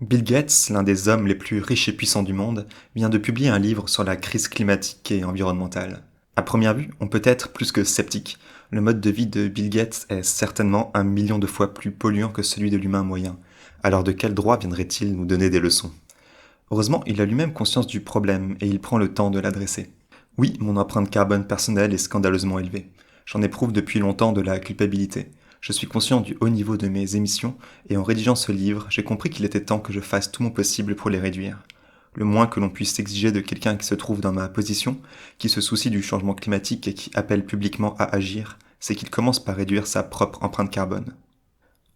Bill Gates, l'un des hommes les plus riches et puissants du monde, vient de publier un livre sur la crise climatique et environnementale. À première vue, on peut être plus que sceptique. Le mode de vie de Bill Gates est certainement 1 million de fois plus polluant que celui de l'humain moyen. Alors de quel droit viendrait-il nous donner des leçons? Heureusement, il a lui-même conscience du problème et il prend le temps de l'adresser. Oui, mon empreinte carbone personnelle est scandaleusement élevée. J'en éprouve depuis longtemps de la culpabilité. Je suis conscient du haut niveau de mes émissions et en rédigeant ce livre, j'ai compris qu'il était temps que je fasse tout mon possible pour les réduire. Le moins que l'on puisse exiger de quelqu'un qui se trouve dans ma position, qui se soucie du changement climatique et qui appelle publiquement à agir, c'est qu'il commence par réduire sa propre empreinte carbone.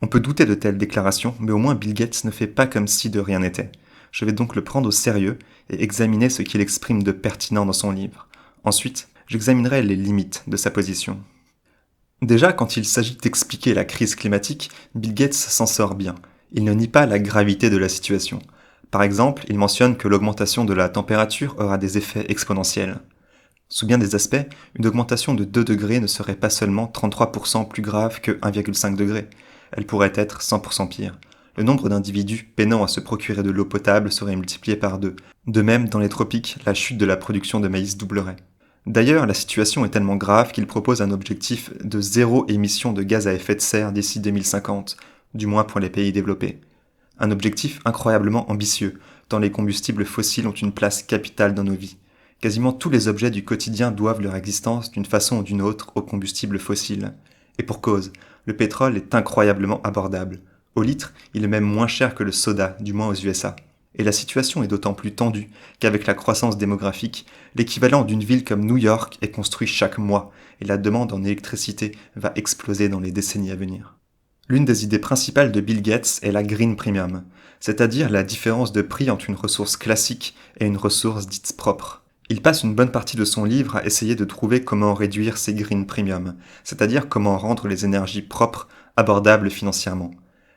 On peut douter de telles déclarations, mais au moins Bill Gates ne fait pas comme si de rien n'était. Je vais donc le prendre au sérieux et examiner ce qu'il exprime de pertinent dans son livre. Ensuite, j'examinerai les limites de sa position. Déjà, quand il s'agit d'expliquer la crise climatique, Bill Gates s'en sort bien. Il ne nie pas la gravité de la situation. Par exemple, il mentionne que l'augmentation de la température aura des effets exponentiels. Sous bien des aspects, une augmentation de 2 degrés ne serait pas seulement 33% plus grave que 1,5 degré. Elle pourrait être 100% pire. Le nombre d'individus peinant à se procurer de l'eau potable serait multiplié par 2. De même, dans les tropiques, la chute de la production de maïs doublerait. D'ailleurs, la situation est tellement grave qu'il propose un objectif de zéro émission de gaz à effet de serre d'ici 2050, du moins pour les pays développés. Un objectif incroyablement ambitieux, tant les combustibles fossiles ont une place capitale dans nos vies. Quasiment tous les objets du quotidien doivent leur existence d'une façon ou d'une autre aux combustibles fossiles. Et pour cause, le pétrole est incroyablement abordable. Au litre, il est même moins cher que le soda, du moins aux USA. Et la situation est d'autant plus tendue qu'avec la croissance démographique, l'équivalent d'une ville comme New York est construit chaque mois et la demande en électricité va exploser dans les décennies à venir. L'une des idées principales de Bill Gates est la Green Premium, c'est-à-dire la différence de prix entre une ressource classique et une ressource dite propre. Il passe une bonne partie de son livre à essayer de trouver comment réduire ces Green Premium, c'est-à-dire comment rendre les énergies propres abordables financièrement.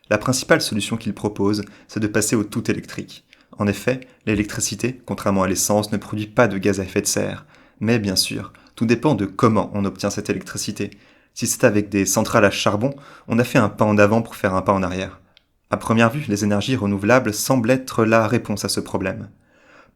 La principale solution qu'il propose, c'est de passer au tout électrique. En effet, l'électricité, contrairement à l'essence, ne produit pas de gaz à effet de serre. Mais bien sûr, tout dépend de comment on obtient cette électricité. Si c'est avec des centrales à charbon, on a fait un pas en avant pour faire un pas en arrière. À première vue, les énergies renouvelables semblent être la réponse à ce problème.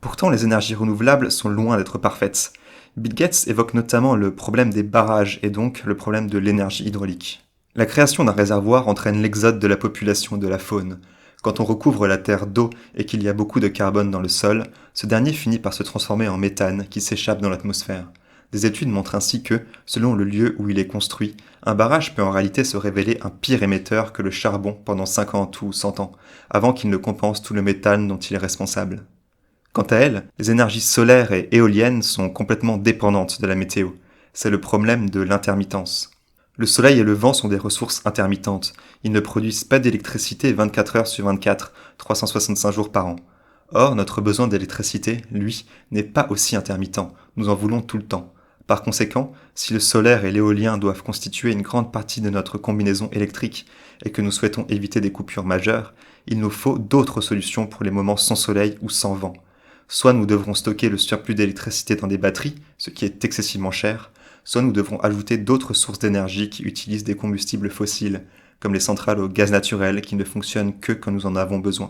Pourtant, les énergies renouvelables sont loin d'être parfaites. Bill Gates évoque notamment le problème des barrages et donc le problème de l'énergie hydraulique. La création d'un réservoir entraîne l'exode de la population et de la faune. Quand on recouvre la Terre d'eau et qu'il y a beaucoup de carbone dans le sol, ce dernier finit par se transformer en méthane qui s'échappe dans l'atmosphère. Des études montrent ainsi que, selon le lieu où il est construit, un barrage peut en réalité se révéler un pire émetteur que le charbon pendant 50 ou 100 ans, avant qu'il ne compense tout le méthane dont il est responsable. Quant à elles, les énergies solaires et éoliennes sont complètement dépendantes de la météo. C'est le problème de l'intermittence. Le soleil et le vent sont des ressources intermittentes. Ils ne produisent pas d'électricité 24 heures sur 24, 365 jours par an. Or, notre besoin d'électricité, lui, n'est pas aussi intermittent. Nous en voulons tout le temps. Par conséquent, si le solaire et l'éolien doivent constituer une grande partie de notre combinaison électrique et que nous souhaitons éviter des coupures majeures, il nous faut d'autres solutions pour les moments sans soleil ou sans vent. Soit nous devrons stocker le surplus d'électricité dans des batteries, ce qui est excessivement cher, soit nous devrons ajouter d'autres sources d'énergie qui utilisent des combustibles fossiles, comme les centrales au gaz naturel qui ne fonctionnent que quand nous en avons besoin.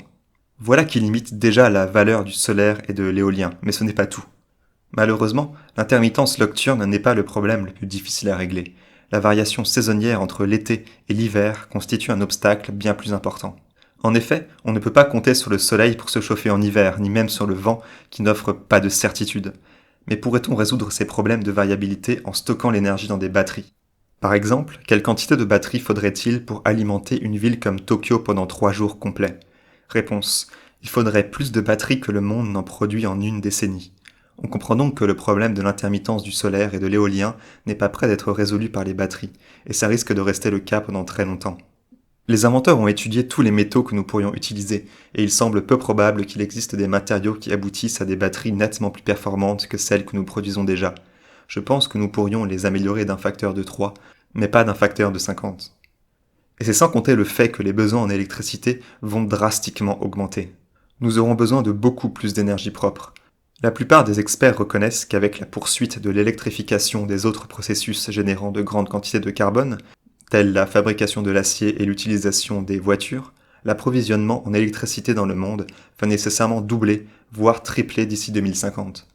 Voilà qui limite déjà la valeur du solaire et de l'éolien, mais ce n'est pas tout. Malheureusement, l'intermittence nocturne n'est pas le problème le plus difficile à régler. La variation saisonnière entre l'été et l'hiver constitue un obstacle bien plus important. En effet, on ne peut pas compter sur le soleil pour se chauffer en hiver, ni même sur le vent qui n'offre pas de certitude. Mais pourrait-on résoudre ces problèmes de variabilité en stockant l'énergie dans des batteries? Par exemple, quelle quantité de batteries faudrait-il pour alimenter une ville comme Tokyo pendant 3 jours complets? Réponse. Il faudrait plus de batteries que le monde n'en produit en une décennie. On comprend donc que le problème de l'intermittence du solaire et de l'éolien n'est pas prêt d'être résolu par les batteries, et ça risque de rester le cas pendant très longtemps. Les inventeurs ont étudié tous les métaux que nous pourrions utiliser, et il semble peu probable qu'il existe des matériaux qui aboutissent à des batteries nettement plus performantes que celles que nous produisons déjà. Je pense que nous pourrions les améliorer d'un facteur de 3, mais pas d'un facteur de 50. Et c'est sans compter le fait que les besoins en électricité vont drastiquement augmenter. Nous aurons besoin de beaucoup plus d'énergie propre. La plupart des experts reconnaissent qu'avec la poursuite de l'électrification des autres processus générant de grandes quantités de carbone, tels la fabrication de l'acier et l'utilisation des voitures, l'approvisionnement en électricité dans le monde va nécessairement doubler, voire tripler d'ici 2050.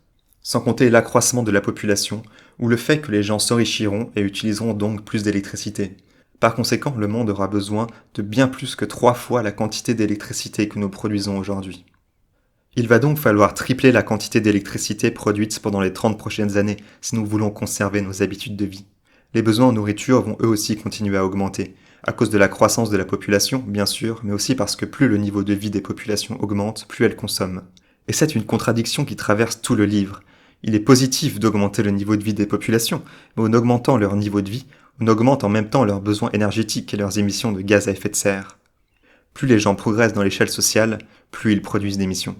Sans compter l'accroissement de la population, ou le fait que les gens s'enrichiront et utiliseront donc plus d'électricité. Par conséquent, le monde aura besoin de bien plus que 3 fois la quantité d'électricité que nous produisons aujourd'hui. Il va donc falloir tripler la quantité d'électricité produite pendant les 30 prochaines années si nous voulons conserver nos habitudes de vie. Les besoins en nourriture vont eux aussi continuer à augmenter, à cause de la croissance de la population, bien sûr, mais aussi parce que plus le niveau de vie des populations augmente, plus elles consomment. Et c'est une contradiction qui traverse tout le livre. Il est positif d'augmenter le niveau de vie des populations, mais en augmentant leur niveau de vie, on augmente en même temps leurs besoins énergétiques et leurs émissions de gaz à effet de serre. Plus les gens progressent dans l'échelle sociale, plus ils produisent d'émissions.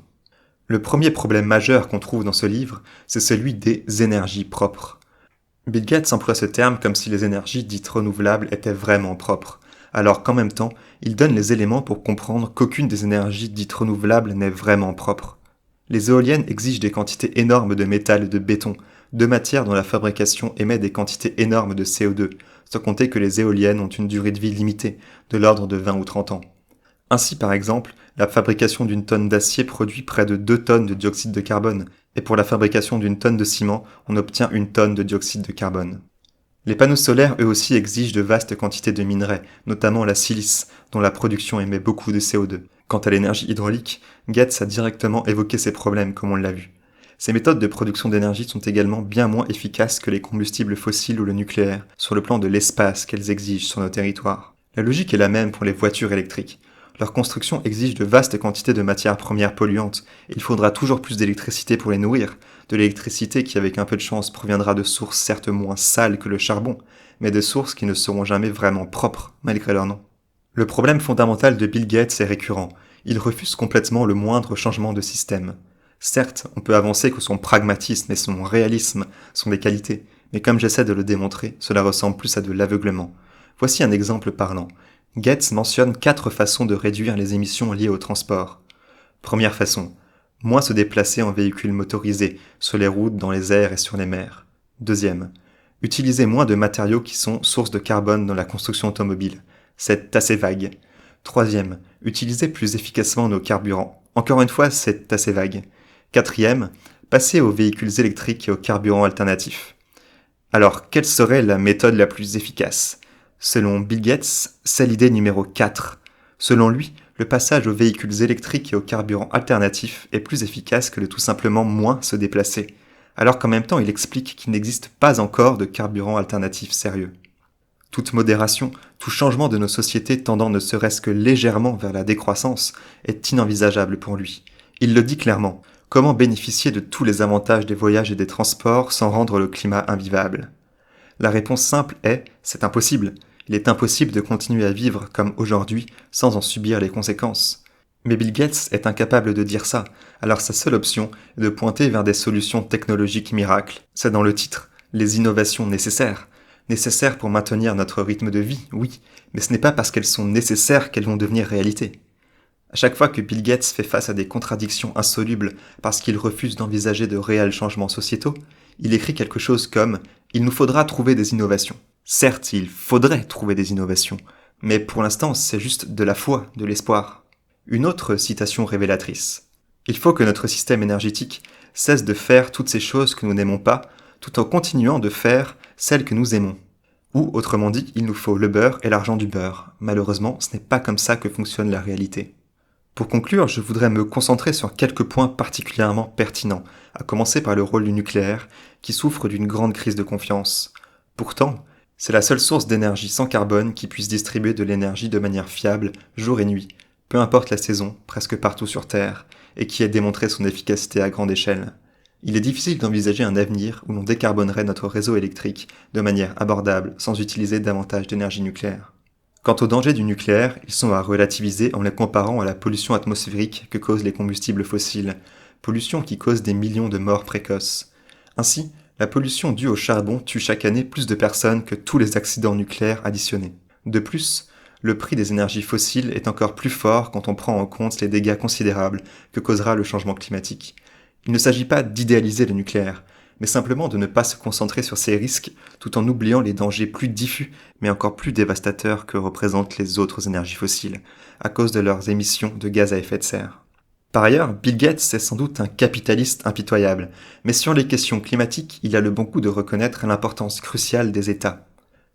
Le premier problème majeur qu'on trouve dans ce livre, c'est celui des énergies propres. Bill Gates emploie ce terme comme si les énergies dites renouvelables étaient vraiment propres, alors qu'en même temps, il donne les éléments pour comprendre qu'aucune des énergies dites renouvelables n'est vraiment propre. Les éoliennes exigent des quantités énormes de métal et de béton, deux matières dont la fabrication émet des quantités énormes de CO2, sans compter que les éoliennes ont une durée de vie limitée, de l'ordre de 20 ou 30 ans. Ainsi, par exemple, la fabrication d'une tonne d'acier produit près de 2 tonnes de dioxyde de carbone, et pour la fabrication d'une tonne de ciment, on obtient 1 tonne de dioxyde de carbone. Les panneaux solaires, eux aussi, exigent de vastes quantités de minerais, notamment la silice, dont la production émet beaucoup de CO2. Quant à l'énergie hydraulique, Gates a directement évoqué ces problèmes, comme on l'a vu. Ces méthodes de production d'énergie sont également bien moins efficaces que les combustibles fossiles ou le nucléaire, sur le plan de l'espace qu'elles exigent sur nos territoires. La logique est la même pour les voitures électriques. Leur construction exige de vastes quantités de matières premières polluantes, et il faudra toujours plus d'électricité pour les nourrir, de l'électricité qui avec un peu de chance proviendra de sources certes moins sales que le charbon, mais de sources qui ne seront jamais vraiment propres, malgré leur nom. Le problème fondamental de Bill Gates est récurrent, il refuse complètement le moindre changement de système. Certes, on peut avancer que son pragmatisme et son réalisme sont des qualités, mais comme j'essaie de le démontrer, cela ressemble plus à de l'aveuglement. Voici un exemple parlant. Gates mentionne 4 façons de réduire les émissions liées au transport. Première façon, moins se déplacer en véhicules motorisés, sur les routes, dans les airs et sur les mers. Deuxième, utiliser moins de matériaux qui sont sources de carbone dans la construction automobile. C'est assez vague. Troisième, utiliser plus efficacement nos carburants. Encore une fois, c'est assez vague. Quatrième, passer aux véhicules électriques et aux carburants alternatifs. Alors, quelle serait la méthode la plus efficace ? Selon Bill Gates, c'est l'idée numéro 4. Selon lui, le passage aux véhicules électriques et aux carburants alternatifs est plus efficace que de tout simplement moins se déplacer, alors qu'en même temps il explique qu'il n'existe pas encore de carburants alternatifs sérieux. Toute modération, tout changement de nos sociétés tendant ne serait-ce que légèrement vers la décroissance est inenvisageable pour lui. Il le dit clairement, comment bénéficier de tous les avantages des voyages et des transports sans rendre le climat invivable ? La réponse simple est « c'est impossible ». Il est impossible de continuer à vivre comme aujourd'hui sans en subir les conséquences. Mais Bill Gates est incapable de dire ça, alors sa seule option est de pointer vers des solutions technologiques miracles. C'est dans le titre, les innovations nécessaires. Nécessaires pour maintenir notre rythme de vie, oui, mais ce n'est pas parce qu'elles sont nécessaires qu'elles vont devenir réalité. À chaque fois que Bill Gates fait face à des contradictions insolubles parce qu'il refuse d'envisager de réels changements sociétaux, il écrit quelque chose comme « Il nous faudra trouver des innovations ». Certes, il faudrait trouver des innovations, mais pour l'instant, c'est juste de la foi, de l'espoir. Une autre citation révélatrice. Il faut que notre système énergétique cesse de faire toutes ces choses que nous n'aimons pas, tout en continuant de faire celles que nous aimons. Ou, autrement dit, il nous faut le beurre et l'argent du beurre. Malheureusement, ce n'est pas comme ça que fonctionne la réalité. Pour conclure, je voudrais me concentrer sur quelques points particulièrement pertinents, à commencer par le rôle du nucléaire, qui souffre d'une grande crise de confiance. Pourtant, c'est la seule source d'énergie sans carbone qui puisse distribuer de l'énergie de manière fiable, jour et nuit, peu importe la saison, presque partout sur Terre, et qui ait démontré son efficacité à grande échelle. Il est difficile d'envisager un avenir où l'on décarbonerait notre réseau électrique de manière abordable sans utiliser davantage d'énergie nucléaire. Quant aux dangers du nucléaire, ils sont à relativiser en les comparant à la pollution atmosphérique que causent les combustibles fossiles, pollution qui cause des millions de morts précoces. Ainsi, la pollution due au charbon tue chaque année plus de personnes que tous les accidents nucléaires additionnés. De plus, le prix des énergies fossiles est encore plus fort quand on prend en compte les dégâts considérables que causera le changement climatique. Il ne s'agit pas d'idéaliser le nucléaire, mais simplement de ne pas se concentrer sur ces risques tout en oubliant les dangers plus diffus mais encore plus dévastateurs que représentent les autres énergies fossiles, à cause de leurs émissions de gaz à effet de serre. Par ailleurs, Bill Gates est sans doute un capitaliste impitoyable, mais sur les questions climatiques, il a le bon goût de reconnaître l'importance cruciale des États.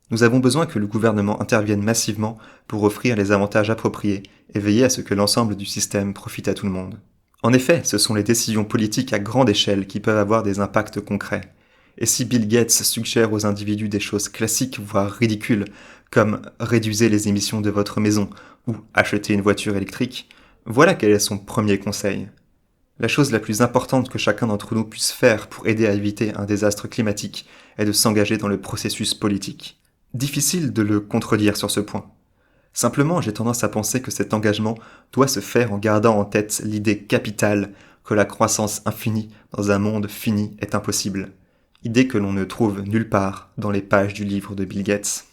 Nous avons besoin que le gouvernement intervienne massivement pour offrir les avantages appropriés et veiller à ce que l'ensemble du système profite à tout le monde. En effet, ce sont les décisions politiques à grande échelle qui peuvent avoir des impacts concrets. Et si Bill Gates suggère aux individus des choses classiques voire ridicules, comme réduisez les émissions de votre maison ou achetez une voiture électrique, voilà quel est son premier conseil. La chose la plus importante que chacun d'entre nous puisse faire pour aider à éviter un désastre climatique est de s'engager dans le processus politique. Difficile de le contredire sur ce point. Simplement, j'ai tendance à penser que cet engagement doit se faire en gardant en tête l'idée capitale que la croissance infinie dans un monde fini est impossible. Idée que l'on ne trouve nulle part dans les pages du livre de Bill Gates.